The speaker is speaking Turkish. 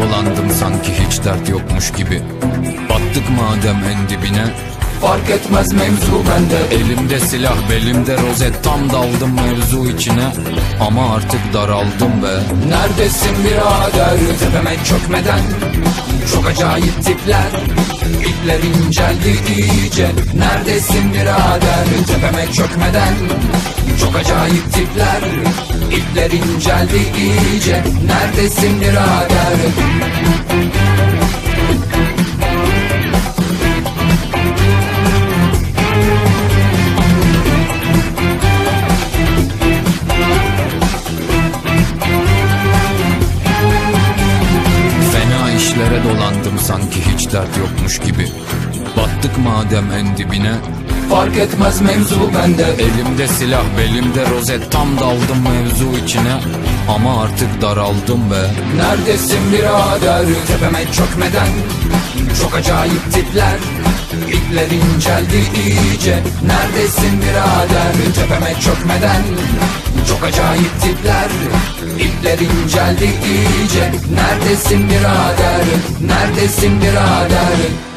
dolandım sanki hiç dert yokmuş gibi. Battık madem en dibine, fark etmez mevzu bende. elimde silah belimde rozet, tam daldım mevzu içine. Ama artık daraldım be. Neredesin birader, tepeme çökmeden? Çok acayip tipler, ipler inceldi iyice. Neredesin birader, tepeme çökmeden? Çok acayip tipler, ipler inceldi iyice. Neredesin birader? Fena işlere dolandım sanki hiç dert yokmuş gibi. Battık madem en dibine, fark etmez mevzu bende. elimde silah belimde rozet, tam daldım mevzu içine. Ama artık daraldım be. Neredesin birader, tepeme çökmeden? Çok acayip tipler, ipler inceldi iyice. Neredesin birader, tepeme çökmeden? Çok acayip tipler, ipler inceldi iyice. Neredesin birader, neredesin birader?